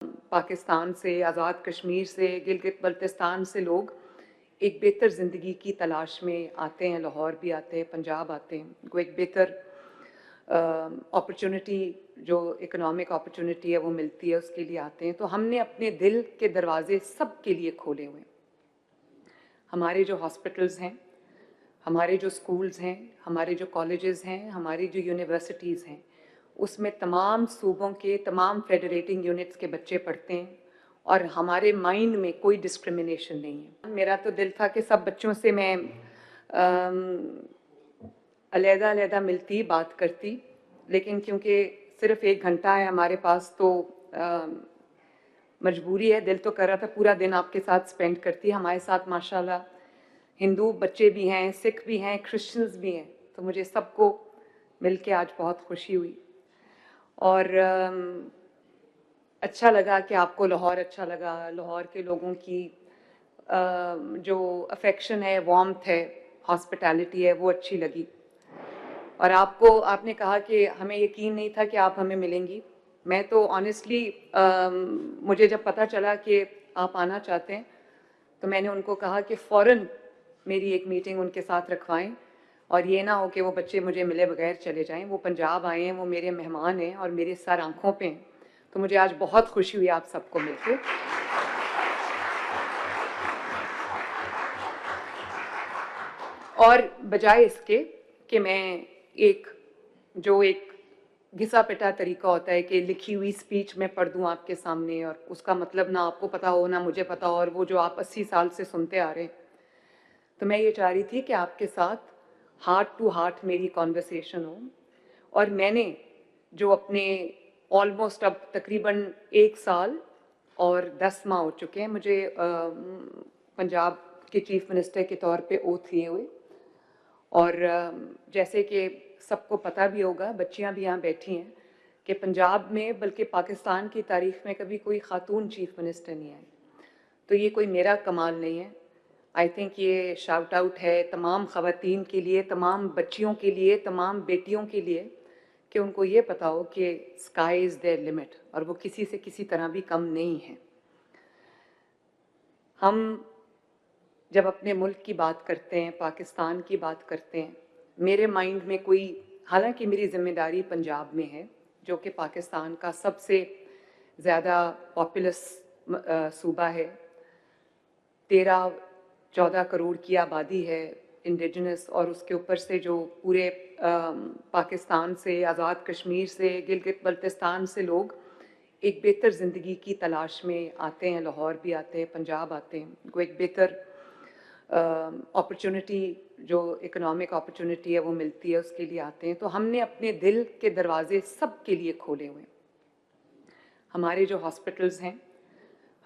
पाकिस्तान से, आज़ाद कश्मीर से, गिलगित बल्तिस्तान से लोग एक बेहतर ज़िंदगी की तलाश में आते हैं, लाहौर भी आते हैं, पंजाब आते हैं, उनको एक बेहतर अपॉर्चुनिटी जो इकोनॉमिक अपॉर्चुनिटी है वो मिलती है, उसके लिए आते हैं। तो हमने अपने दिल के दरवाजे सब के लिए खोले हुए हैं। हमारे जो हॉस्पिटल्स हैं, हमारे जो स्कूल्स हैं, हमारे जो कॉलेजेस हैं, हमारी जो यूनिवर्सिटीज़ हैं, उसमें तमाम सूबों के तमाम फेडरेटिंग यूनिट्स के बच्चे पढ़ते हैं और हमारे माइंड में कोई डिस्क्रिमिनेशन नहीं है। मेरा तो दिल था कि सब बच्चों से मैं अलग-अलग मिलती, बात करती, लेकिन क्योंकि सिर्फ 1 घंटा है हमारे पास तो मजबूरी है। दिल तो कर रहा था पूरा दिन आपके साथ स्पेंड करती। हमारे साथ माशाल्लाह हिंदू बच्चे भी हैं, सिख भी हैं, क्रिश्चियंस भी हैं, तो मुझे सबको मिल के आज बहुत खुशी हुई और अच्छा लगा कि आपको लाहौर अच्छा लगा। लाहौर के लोगों की जो अफेक्शन है, वार्मथ है, हॉस्पिटैलिटी है, वो अच्छी लगी। और आपने कहा कि हमें यकीन नहीं था कि आप हमें मिलेंगी। मैं तो ऑनेस्टली मुझे जब पता चला कि आप आना चाहते हैं तो मैंने उनको कहा कि फ़ौरन मेरी एक मीटिंग उनके साथ रखवाएं और ये ना हो कि वो बच्चे मुझे मिले बगैर चले जाएं। वो पंजाब आए हैं, वो मेरे मेहमान हैं और मेरे सर आँखों पे हैं। तो मुझे आज बहुत खुशी हुई आप सबको मिलके। और बजाय इसके कि मैं एक घिसा पिटा तरीका होता है कि लिखी हुई स्पीच में पढ़ दूं आपके सामने और उसका मतलब ना आपको पता हो ना मुझे पता हो, और वो जो आप 80 साल से सुनते आ रहे हैं, तो मैं ये चाह रही थी कि आपके साथ हार्ट टू हार्ट मेरी कॉन्वर्सेशन हो। और मैंने जो अपने ऑलमोस्ट अब तकरीबन 1 साल और 10 माह हो चुके हैं मुझे पंजाब के चीफ मिनिस्टर के तौर पे ओथ लिए हुए, और जैसे कि सबको पता भी होगा, बच्चियां भी यहाँ बैठी हैं, कि पंजाब में बल्कि पाकिस्तान की तारीख में कभी कोई खातून चीफ मिनिस्टर नहीं आई। तो ये कोई मेरा कमाल नहीं है। आई थिंक ये शाउट आउट है तमाम ख़वातीन के लिए, तमाम बच्चियों के लिए, तमाम बेटियों के लिए, कि उनको ये पता हो कि स्काई इज़ देयर लिमिट और वो किसी से किसी तरह भी कम नहीं है। हम जब अपने मुल्क की बात करते हैं, पाकिस्तान की बात करते हैं, मेरे माइंड में कोई, हालांकि मेरी ज़िम्मेदारी पंजाब में है जो कि पाकिस्तान का सबसे ज़्यादा पॉपुलस सूबा है, 13-14 करोड़ की आबादी है इंडिजिनस, और उसके ऊपर से जो पूरे पाकिस्तान से, आज़ाद कश्मीर से, गिलगित बल्तिस्तान से लोग एक बेहतर ज़िंदगी की तलाश में आते हैं, लाहौर भी आते हैं, पंजाब आते हैं, उनको एक बेहतर अपॉर्चुनिटी जो इकोनॉमिक अपॉर्चुनिटी है वो मिलती है, उसके लिए आते हैं। तो हमने अपने दिल के दरवाजे सब के लिए खोले हुए हैं। हमारे जो हॉस्पिटल्स हैं,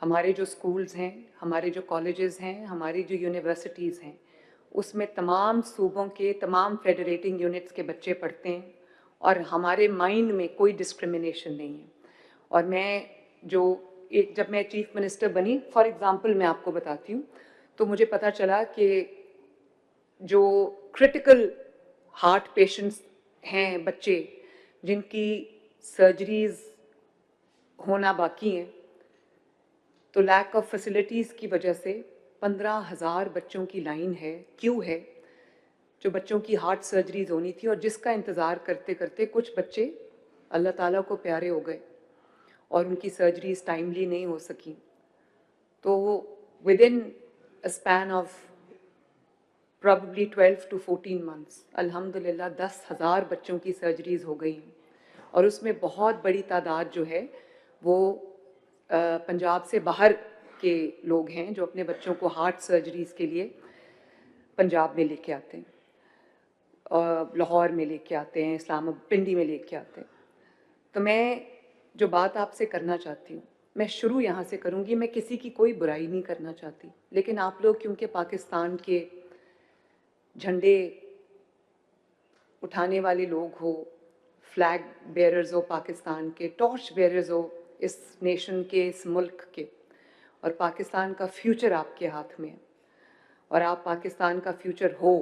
हमारे जो स्कूल्स हैं, हमारे जो कॉलेजेस हैं, हमारी जो यूनिवर्सिटीज़ हैं, उसमें तमाम सूबों के तमाम फेडरेटिंग यूनिट्स के बच्चे पढ़ते हैं और हमारे माइंड में कोई डिस्क्रिमिनेशन नहीं है। और जब मैं चीफ मिनिस्टर बनी, फॉर एग्ज़ाम्पल मैं आपको बताती हूँ, तो मुझे पता चला कि जो क्रिटिकल हार्ट पेशेंट्स हैं, बच्चे जिनकी सर्जरीज़ होना बाकी हैं, तो लैक ऑफ फैसिलिटीज़ की वजह से 15,000 बच्चों की लाइन है, क्यू है, जो बच्चों की हार्ट सर्जरीज़ होनी थी, और जिसका इंतज़ार करते करते कुछ बच्चे अल्लाह ताला को प्यारे हो गए और उनकी सर्जरीज़ टाइमली नहीं हो सकी। तो with in a span of probably 12 to 14 months अल्हम्दुलिल्लाह 10,000 बच्चों की सर्जरीज़ हो गई हैं, और उसमें बहुत बड़ी तादाद जो है वो पंजाब से बाहर के लोग हैं जो अपने बच्चों को हार्ट सर्जरीज़ के लिए पंजाब में लेके आते हैं, और लाहौर में लेके आते हैं, पिंडी में लेके आते हैं। तो मैं जो बात आपसे करना चाहती हूँ, मैं शुरू यहाँ से करूँगी। मैं किसी की कोई बुराई नहीं करना चाहती, लेकिन आप लोग क्योंकि पाकिस्तान के झंडे उठाने वाले लोग हो, फ्लैग बेयरर्स हो, पाकिस्तान के टॉर्च बेयरर्स हो इस नेशन के, इस मुल्क के, और पाकिस्तान का फ्यूचर आपके हाथ में है, और आप पाकिस्तान का फ्यूचर हो,